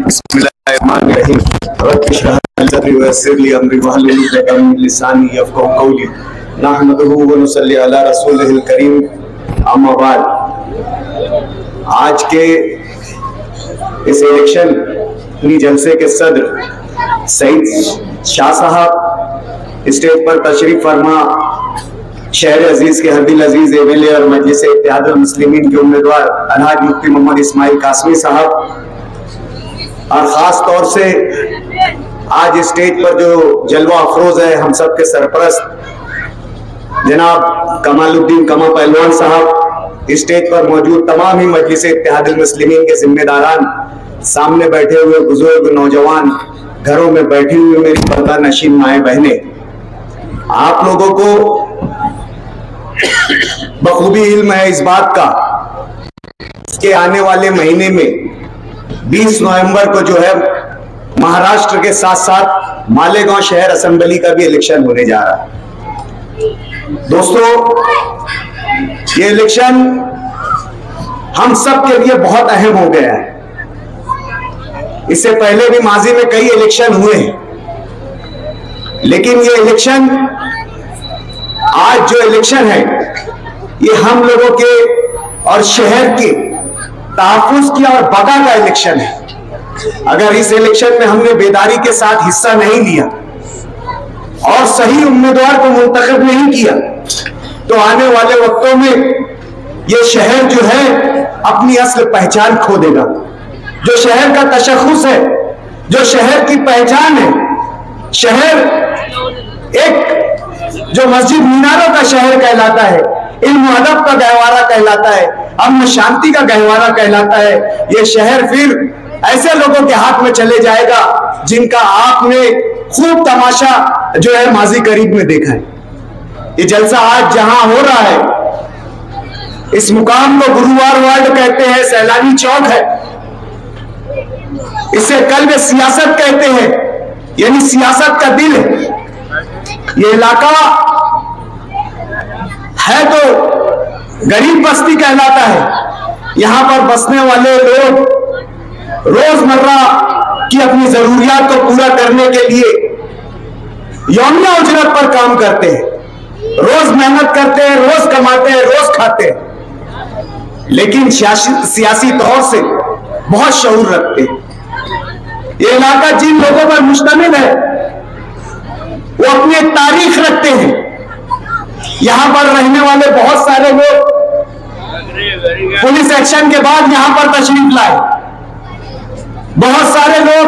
बिस्मिल्लाहिर्रहमानिर्रहीम। रब्बि इश्रह ली सदरी वयस्सिर ली अमरी वहलुल उक़दतम मिन लिसानी यफ़क़हू क़ौली। नहमदुहु व नुसल्ली अला रसूलिहिल करीम। अम्मा बाद। आज के इस इलेक्शन जलसे के सदर सईद शाह साहब स्टेज पर तशरीफ फरमा शहर अजीज के हरदिल अजीज एमएलए और मजलिस इत्तेहादुल मुस्लिमीन के उम्मीदवार अलहाज मुफ्ती मोहम्मद इस्माइल कासमी साहब, और खास तौर से आज स्टेज पर जो जलवा अफरोज है हम सब के सरपरस्त जनाब कमालुद्दीन कमा पहलवान साहब, स्टेज पर मौजूद तमाम ही मजलिस इत्तेहादुल मुस्लिमीन के जिम्मेदारान, सामने बैठे हुए बुजुर्ग नौजवान, घरों में बैठी हुई मेरी पर्दा नशीन माए बहने, आप लोगों को बखूबी इल्म है इस बात का कि आने वाले महीने में 20 नवंबर को जो है महाराष्ट्र के साथ साथ मालेगांव शहर असेंबली का भी इलेक्शन होने जा रहा है। दोस्तों, ये इलेक्शन हम सब के लिए बहुत अहम हो गया है। इससे पहले भी माजी में कई इलेक्शन हुए हैं, लेकिन ये इलेक्शन, आज जो इलेक्शन है, ये हम लोगों के और शहर के तहफ्फुज़ की और बका का इलेक्शन है। अगर इस इलेक्शन में हमने बेदारी के साथ हिस्सा नहीं लिया और सही उम्मीदवार को मुंतखब नहीं किया, तो आने वाले वक्तों में ये शहर जो है अपनी असल पहचान खो देगा। जो शहर का तशख़्ख़ुस है, जो शहर की पहचान है, शहर एक जो मस्जिद मीनारों का शहर कहलाता है, इल्म अदब का गहवारा कहलाता है, अमन शांति का गहवारा कहलाता है, ये शहर फिर ऐसे लोगों के हाथ में चले जाएगा जिनका आपने खूब तमाशा जो है माजी करीब में देखा है। ये जलसा आज जहां हो रहा है, इस मुकाम को गुरुवार वार्ड कहते हैं, सैलानी चौक है, इसे कल्ब सियासत कहते हैं, यानी सियासत का दिल है। ये इलाका है तो गरीब बस्ती कहलाता है। यहां पर बसने वाले लोग रोजमर्रा की अपनी जरूरियात को पूरा करने के लिए यौमिया उजरत पर काम करते हैं, रोज मेहनत करते हैं, रोज कमाते हैं, रोज खाते हैं, लेकिन सियासी तौर से बहुत शऊर रखते हैं। ये इलाका जिन लोगों पर मुश्तमिल है वो अपनी एक तारीख रखते हैं। यहां पर रहने वाले बहुत सारे लोग पुलिस एक्शन के बाद यहां पर तशरीफ लाए। बहुत सारे लोग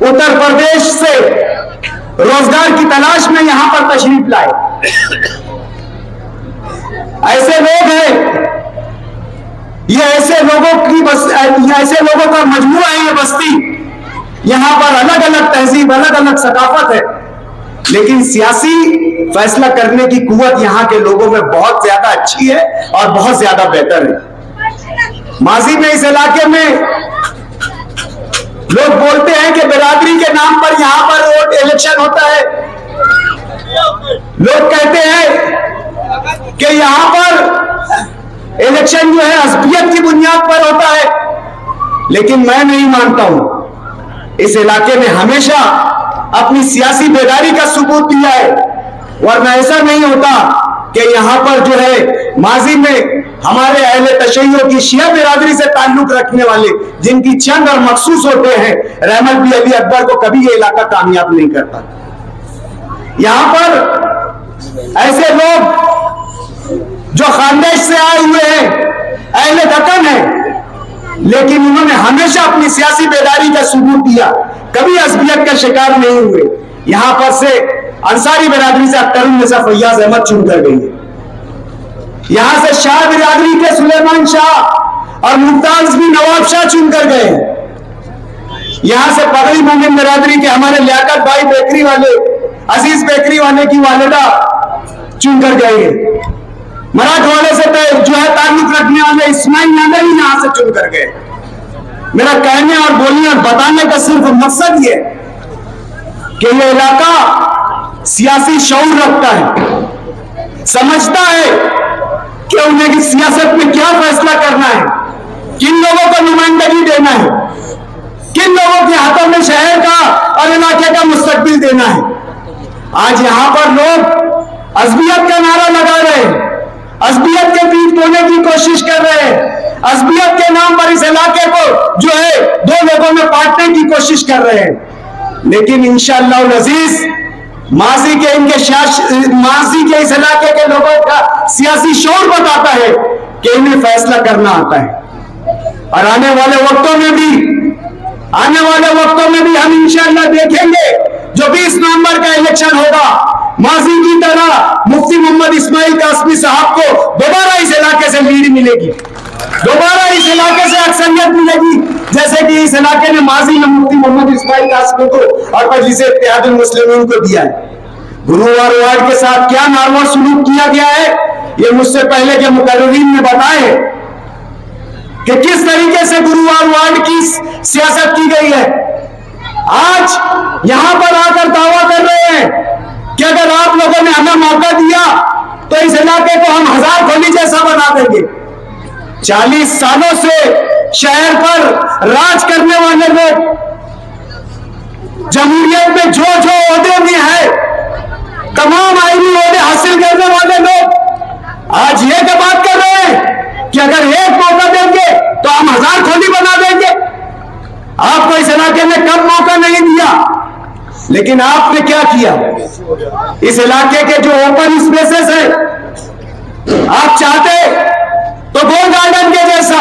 उत्तर प्रदेश से रोजगार की तलाश में यहां पर तशरीफ लाए। ऐसे लोग हैं, ये ऐसे लोगों का मजमूआ है ये बस्ती। यहां पर अलग अलग तहजीब, अलग अलग सकाफत है, लेकिन सियासी फैसला करने की कुव्वत यहां के लोगों में बहुत ज्यादा अच्छी है और बहुत ज्यादा बेहतर है। माजी में इस इलाके में लोग बोलते हैं कि बिरादरी के नाम पर यहां पर वोट इलेक्शन होता है। लोग कहते हैं कि यहां पर इलेक्शन जो है असबियत की बुनियाद पर होता है, लेकिन मैं नहीं मानता हूं। इस इलाके में हमेशा अपनी सियासी बेदारी का सबूत दिया है, वरना ऐसा नहीं होता कि यहां पर जो है माजी में हमारे अहले तशय्युअ की शिया बिरादरी से ताल्लुक रखने वाले जिनकी चंद और मखसूस होते हैं, रहमत भी अली अकबर को कभी ये इलाका कामयाब नहीं करता। यहां पर ऐसे लोग जो खानदेश से आए हुए हैं, अहले दक्कन है, लेकिन उन्होंने हमेशा अपनी सियासी बेदारी का सबूत दिया, कभी असबियत का शिकार नहीं हुए। यहां पर से अंसारी बिरादरी से अख्तरुन्निसा फैयाज अहमद चुनकर गई है। यहां से शाह बिरादरी के सुलेमान शाह और मुमताज भी नवाब शाह चुनकर गए। यहां से पगड़ी मोमिन बिरादरी के हमारे लियाकत भाई बेकरी वाले, अजीज बेकरी वाले की वालिदा चुनकर गए हैं। मराठवाड़े से जो है ताल्लुक रखने वाले इस्माइल यादव भी यहां से चुनकर गए। मेरा कहने और बोलने और बताने का सिर्फ मकसद ये कि ये इलाका सियासी शऊर रखता है, समझता है कि उन्हें की सियासत में क्या फैसला करना है, किन लोगों को नुमाइंदगी देना है, मुस्तकबिल देना है। आज यहां पर लोग अज़बियत का नारा लगा रहे हैं, अज़बियत के बीच बोने की कोशिश कर रहे हैं, अज़बियत के नाम पर इस इलाके को जो है दो लोगों में बांटने की कोशिश कर रहे हैं। लेकिन इंशाअल्लाह अज़ीज माजी के इस इलाके के लोगों का सियासी शौर बताता है कि इन्हें फैसला करना आता है। और आने वाले वक्तों में भी हम इंशाअल्लाह देखेंगे जो 20 नवंबर का इलेक्शन होगा, माजी की तरह मुफ्ती मोहम्मद इस्माइल कासमी साहब को दोबारा इस इलाके से लीड मिलेगी, दोबारा इस इलाके से अक्सरियत मिलेगी, जैसे कि इस इलाके ने माजी में मुफ्ती मोहम्मद इस्माइल कासमी को और मजलिस इत्तेहादुल मुस्लिमीन को दिया है। गुरुवार वार्ड के साथ क्या नारवा सुलूक किया गया है, ये मुझसे पहले के मुकर्रिरीन ने बताए कि किस तरीके से गुरुवार वार्ड की सियासत की गई है। आज यहां पर आकर दावा कर रहे हैं कि अगर आप लोगों ने हमें मौका दिया तो इस इलाके को हम 1000 खोली जैसा बना देंगे। 40 सालों से शहर पर राज करने वाले लोग, जमहूरियत में जो ओहदे में है, तमाम आईनी ओहदे हासिल करने वाले लोग आज ये बात कर रहे हैं कि अगर एक मौका देंगे तो हम 1000 खोली बना देंगे। आपको इस इलाके में कब मौका नहीं दिया, लेकिन आपने क्या किया? इस इलाके के जो ओपन स्पेसेस है, आप चाहते तो गोल गार्डन के जैसा,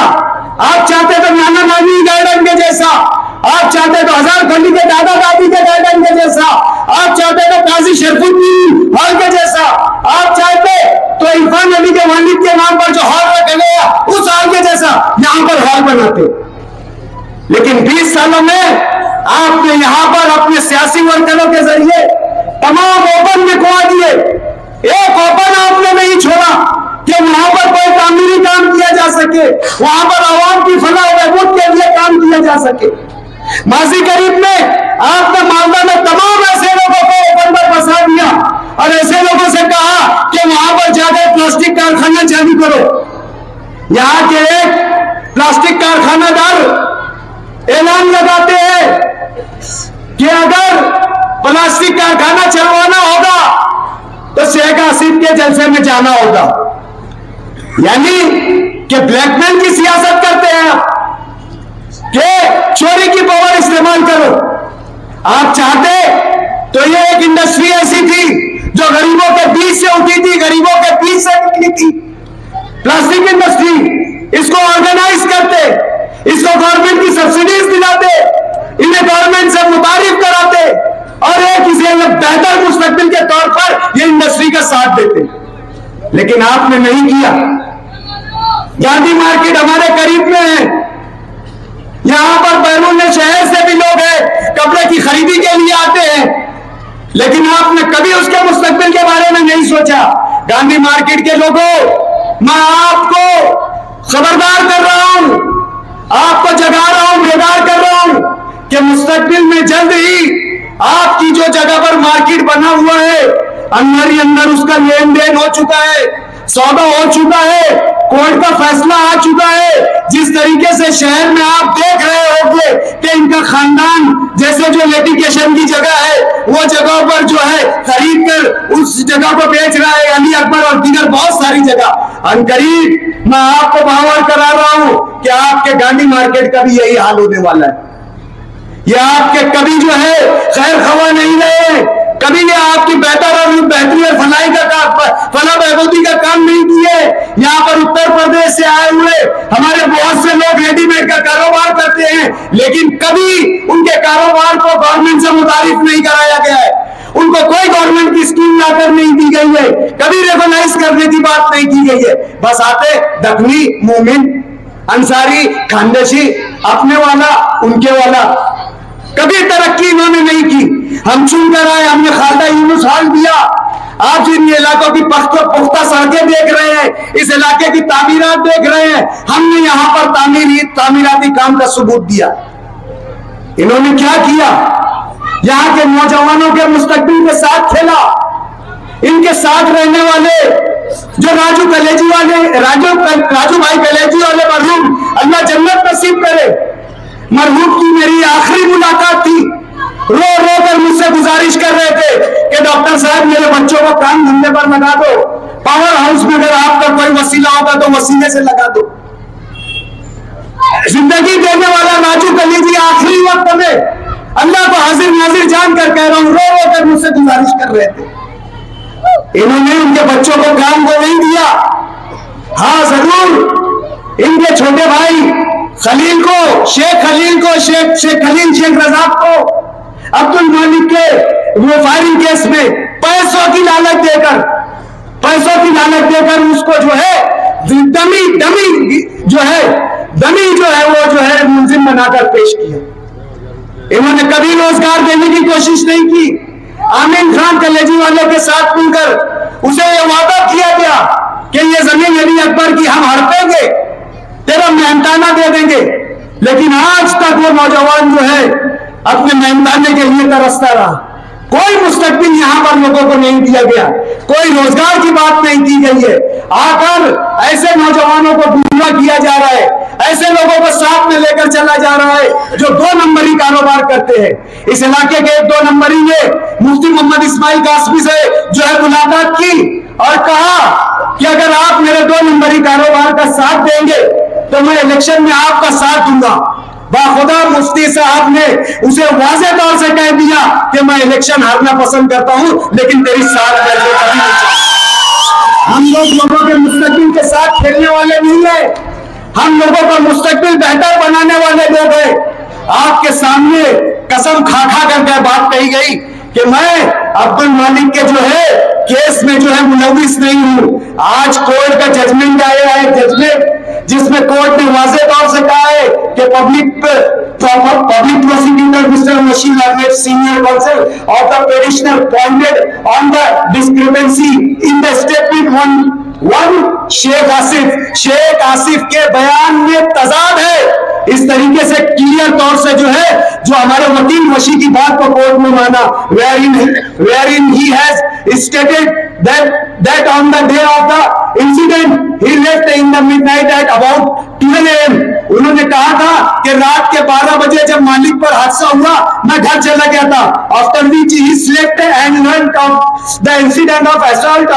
आप चाहते तो नाना नानी गार्डन के जैसा, आप चाहते तो 1000 खोली के दादा दादी के गार्डन के जैसा, आप चाहते तो काजी शरफुद्दीन हॉल के जैसा, आप चाहते तो इरफान अली के वालिद के नाम पर जो हॉल रखा गया उस हॉल के जैसा यहां पर हॉल बनाते। लेकिन 20 सालों में आपने यहां पर अपने सियासी वर्करों के जरिए तमाम ओपन लिखवा दिए। एक ओपन आपने नहीं छोड़ा कि वहां पर कोई तामीरी काम किया जा सके, वहां पर आवाम की फलाह बहबूद के लिए काम किया जा सके। माजी करीब में आपने मालदा में तमाम ऐसे लोगों को ओपन पर फंसा दिया और ऐसे लोगों से कहा कि वहां पर जाकर प्लास्टिक कारखाना चालू करो। यहां के एक प्लास्टिक कारखानादार ऐलान लगाते हैं कि अगर प्लास्टिक कारखाना चलवाना होगा तो शेख हसीन के जलसे में जाना होगा। यानी कि ब्लैकमेल की सियासत करते हैं कि चोरी की पावर इस्तेमाल करो। आप चाहते तो ये एक इंडस्ट्री ऐसी थी जो गरीबों के बीच से उठी थी, गरीबों के बीच से निकली थी, प्लास्टिक इंडस्ट्री। इसको ऑर्गेनाइज करते, इसको गवर्नमेंट की सब्सिडीज दिलाते, इन्हें गवर्नमेंट से मुतारिफ कराते और एक इसे बेहतर मुस्तकबिल के तौर पर ये इंडस्ट्री का साथ देते। लेकिन आपने नहीं किया। गांधी मार्केट हमारे करीब में है, यहां पर बैरून शहर से भी लोग हैं, कपड़े की खरीदी के लिए आते हैं, लेकिन आपने कभी उसके मुस्तकबिल के बारे में नहीं सोचा। गांधी मार्केट के लोगों, मैं आपको खबरदार कर रहा हूं, आपको जगा रहा हूं, बेदार कर रहा हूं कि मुस्तकबिल में जल्द ही आपकी जो जगह पर मार्केट बना हुआ है अंदर ही अंदर उसका लेन देन हो चुका है, सौदा हो चुका है, कोर्ट का फैसला आ चुका है। जिस तरीके से शहर में आप देख रहे होंगे कि इनका खानदान जैसे जो लिटिगेशन की जगह है वो जगह पर जो है खरीद कर उस जगह को बेच रहा है, अली अकबर और दीगर बहुत सारी जगह। अनकरीब मैं आपको बावर करा रहा हूं कि आपके गांधी मार्केट का भी यही हाल होने वाला है। ये आपके कभी जो है खैर खबर नहीं रहे, कभी ये आपकी बेहतर और बेहतरी और फलाई का फला बहबूदी का काम नहीं किए। यहाँ पर उत्तर प्रदेश से आए हुए हमारे बहुत से लोग रेडीमेड का कारोबार करते हैं, लेकिन कभी उनके कारोबार को गवर्नमेंट से मुतारिफ नहीं कराया गया है, उनको कोई गवर्नमेंट की स्कीम लाकर नहीं दी गई है, कभी रेगुलाइज करने की बात नहीं की गई है। बस आते दखनी, मोमिन, अंसारी, खानदेशी, अपने वाला उनके वाला, कभी तरक्की इन्होंने नहीं की। हम चुनकर आए, हमने खालदा यूनुस हॉल दिया। आप जिन इलाकों की पुख्ता सड़कें देख रहे हैं, इस इलाके की तामीरात देख रहे हैं, हमने यहां पर तामीराती काम का सबूत दिया। इन्होंने क्या किया? यहां के नौजवानों के मुस्तकबिल के साथ खेला। इनके साथ रहने वाले जो राजू भाई कलेजी वाले मरहूम, अल्लाह जन्नत नसीब करे, मरहूम की मेरी आखिरी मुलाकात थी। रो रो कर मुझसे मुझसे गुजारिश कर रहे थे कि डॉक्टर साहब मेरे बच्चों को काम धंधे पर लगा दो, पावर हाउस में अगर आपका कोई वसीला होगा तो वसीले से लगा दो। जिंदगी देने वाला राजू कलीजी आखिरी वक्त में अल्लाह को हाजिर नाजिर जानकर कह रहा हूं, रो रो कर मुझसे गुजारिश कर रहे थे। इन्होंने उनके बच्चों को काम को नहीं दिया। हाँ जरूर इनके छोटे भाई खलील को, शेख खलील को, शेख खलील शेख रजाक को अब्दुल मालिक के वो फायरिंग केस में पैसों की लालच देकर उसको जो है डमी जो है मुलजिम बनाकर पेश किया। इन्होंने कभी रोजगार देने की कोशिश नहीं की। आमीन खान कलेजी वाले के साथ मिलकर उसे यह वादा किया गया कि ये जमीन अली अकबर की हम हड़पेंगे, तेरा मेहनताना दे देंगे, लेकिन आज तक वो नौजवान जो है अपने मेहनताने के लिए तरसता रहा। कोई मुस्तकबिल यहां पर लोगों को नहीं दिया गया, कोई रोजगार की बात नहीं की गई है। आकर ऐसे नौजवानों को गुमराह किया जा रहा है, ऐसे लोगों को साथ में लेकर चला जा रहा है जो 2 नंबरी कारोबार करते हैं। इस इलाके के 2 नंबरी ने मुफ्ती मोहम्मद इस्माइल कासमी से जो है मुलाकात की और कहा कि अगर आप मेरे 2 नंबरी कारोबार का साथ देंगे तो मैं इलेक्शन में आपका साथ दूंगा। बाखुदा मुफ्ती साहब ने उसे वाज़े तौर से कह दिया कि मैं इलेक्शन हारना पसंद करता हूं, लेकिन तेरी साथ बैठे कभी नहीं चाहिए। हम लोगों के मुस्तकबिल के साथ खेलने वाले नहीं है, हम लोगों का मुस्तकबिल बेहतर बनाने वाले लोग हैं। आपके सामने कसम खा कर बात कही गई कि मैं अब्दुल मालिक के जो है केस में जो है मुलविस नहीं हूं। आज कोर्ट का जजमेंट आया है, जजमेंट जिसमें कोर्ट ने वाज़े तौर से कहा है कि public prosecutor mister Mohsin Ahmed senior counsel of the petitioner pointed on the discrepancy in the statement one Sheikh Asif के बयान में तजाद है। इस तरीके से क्लियर तौर से जो है जो हमारे वकील वशी की बात को कोर्ट में माना, wherein he has stated that on the day of the incident he left in the midnight at about 12 AM। उन्होंने कहा था कि रात के 12 बजे जब मालिक पर हादसा हुआ मैं घर चला गया था। After which he slept and learned of the incident of assault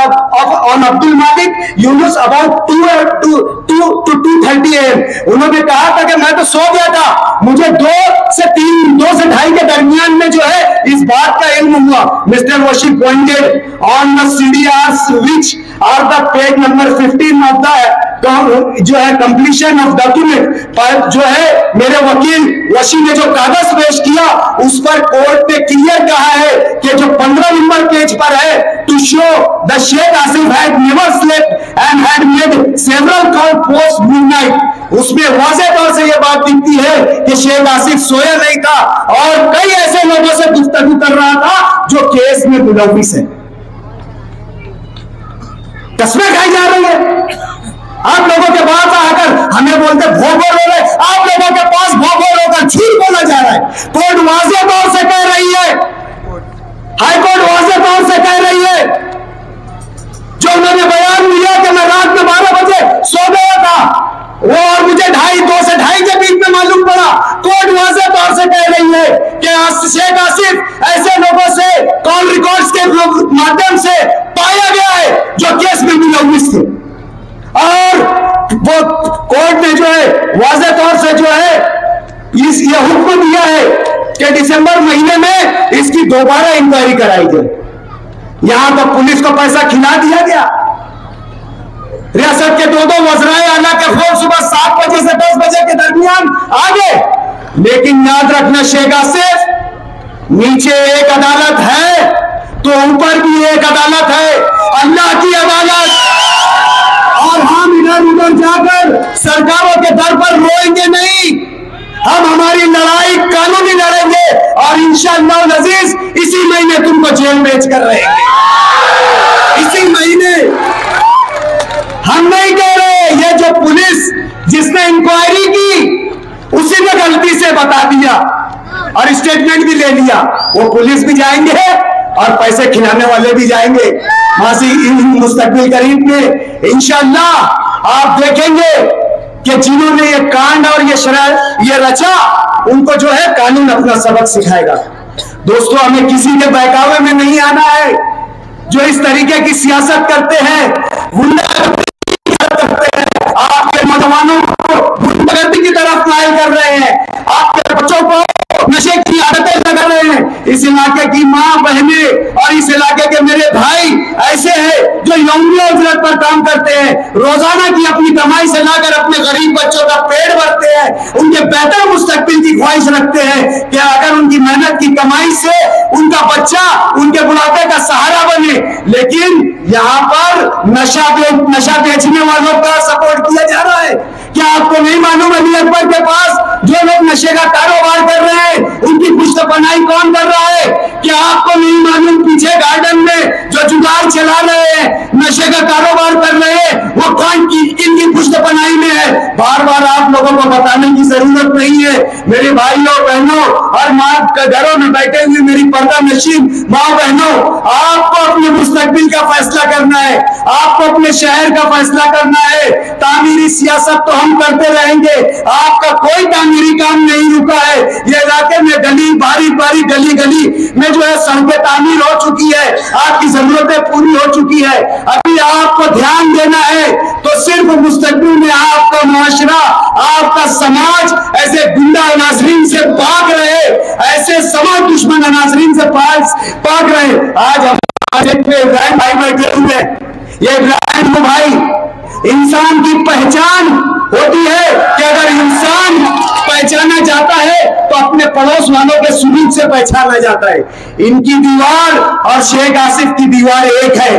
on Abdul Malik Yunus about 2 to 2:30 AM। उन्होंने कहा था कि मैं तो सो गया था, मुझे 2 से 2:30 के दरमियान में जो है इस बात का इल्म हुआ। मिस्टर वशी pointed on the CDRs which are the page number 15 of the जो है कंप्लीशन ऑफ डॉक्यूमेंट पर जो है मेरे वकील वशी ने जो कागज पेश किया उस पर कोर्ट ने क्लियर कहा है कि जो 15 नंबर पेज पर है to show the Sheikh Asif had never slept and had made several call post midnight, उसमें वाज़े तौर से यह बात दिखती है कि शेख आसिफ सोया नहीं था और कई ऐसे लोगों से गुफ्तगू कर रहा था जो केस में मुलविस है। कसमें खाई जा रही है। आप लोगों के पास आकर हमें बोलते भोगोल हो रहे, आप लोगों के पास भोगोल होकर झूठ बोला जा रहा है। कोर्ट वाज़े तौर से कह रही है, हाई कोर्ट वाज़े तौर से कह रही है, जो उन्होंने बयान दिया कि मैं रात में 12 बजे सो गया था वो और मुझे 2 से 2:30 के बीच में मालूम पड़ा। कोर्ट वाज़े तौर से कह रही है कि शेख आसिफ ऐसे लोगों से कॉल रिकॉर्ड्स के माध्यम से पाया गया है जो केस में मुलविस थे और वो कोर्ट ने जो है वाज़े तौर से जो है ये हुक्म दिया है कि दिसंबर महीने में इसकी दोबारा इंक्वायरी कराई जाए। यहां तो पुलिस को पैसा खिला दिया गया। रियासत के 2 वज़राए आला के फोन सुबह 7 बजे से 10 बजे के दरमियान आ गए, लेकिन याद रखना शेख आसिफ नीचे एक अदालत है तो ऊपर भी एक अदालत है, अल्लाह की अदालत। और हम इधर उधर जाकर सरकारों के दर पर रोएंगे नहीं, हम हमारी लड़ाई कानूनी लड़ेंगे और इंशाअल्लाह अज़ीज इसी महीने तुमको जेल भेज कर रहेंगे। इसी महीने हम नहीं कह रहे, ये जो पुलिस जिसने इंक्वायरी की उसी ने गलती से बता दिया और स्टेटमेंट भी ले लिया, वो पुलिस भी जाएंगे और पैसे खिलाने वाले भी जाएंगे मासी मुस्तकबिल करीब में। इंशाअल्लाह आप देखेंगे कि जिन्होंने ये कांड और ये रचा उनको जो है कानून अपना सबक सिखाएगा। दोस्तों, हमें किसी के बहकावे में नहीं आना है। जो इस तरीके की सियासत करते हैं, गुंडागर्दी करते हैं, आपके नौजवानों को गुंडागर्दी की तरफ माइल कर रहे हैं, आपके बच्चों को नशे की आदतें लगा रहे हैं। इस इलाके की मां बहनें और इस इलाके के मेरे भाई ऐसे हैं जो यौमिया उजरत पर काम करते हैं, रोजाना की अपनी कमाई से लाकर अपने गरीब बच्चों का पेट भरते हैं, उनके बेहतर मुस्तकबिल की ख्वाहिश रखते हैं कि अगर उनकी मेहनत की कमाई से उनका बच्चा उनके बुढ़ापे का सहारा बने। लेकिन यहाँ पर नशा बेचने वालों का सपोर्ट किया जा रहा है। क्या आपको नहीं मालूम अली अकबर के पास जो लोग नशे का कारोबार कर रहे हैं उनकी पुश्तपनाही कौन कर रहा है? क्या आपको नहीं मालूम पीछे गार्डन में जो जुगाड़ चला रहे हैं, नशे का कारोबार कर रहे हैं, वो कौन किन की पुश्तपनाही में है? बार बार आप लोगों को बताने की जरूरत नहीं है। मेरे भाइयों बहनों और माँ के घरों में बैठे हुए मेरी पर्दा नशीन माँ बहनों, आपको अपने मुस्तकबिल का फैसला करना है, आपको अपने शहर का फैसला करना है। तामीरी सियासत तो हम करते रहेंगे, आपका कोई तामीरी काम नहीं रुका है। ये इलाके में गली बारी गली में जो है सड़कें तामीर हो चुकी है, आपकी जरूरतें पूरी हो चुकी है। अभी आपको ध्यान देना है तो सिर्फ मुस्तकबिल में आपका मुआशरा, आपका समाज ऐसे गुंडा नाजरीन से पाक रहे, ऐसे समाज दुश्मन नाजरीन से पाक रहे। आज हम इब्राहिम भाई बैठे हुए, ये इब्राहिम भाई, इंसान की पहचान होती है कि अगर इंसान पहचाना जाता है तो अपने पड़ोस वालों के सुलूक से पहचाना जाता है। इनकी दीवार और शेख आसिफ की दीवार एक है,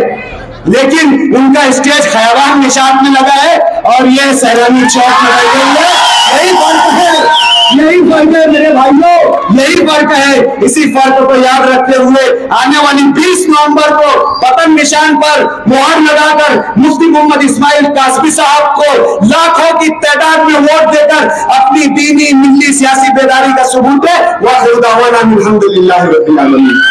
लेकिन उनका स्टेज खयाबान निशात में लगा है और ये सैलानी चौक में लगी हुई है। यही फर्क है, यही फर्क है मेरे भाइयों, यही फर्क है। इसी फर्क को याद रखते हुए आने वाली 20 नवंबर को पतन निशान पर मुहर लगाकर मुफ्ती मोहम्मद इस्माइल कासमी साहब को लाखों की तादाद में वोट देकर अपनी दीनी मिल्ली सियासी बेदारी का सबूत है। वाहिर दावाना अल्हम्दुलिल्लाहि रब्बिल आलमीन।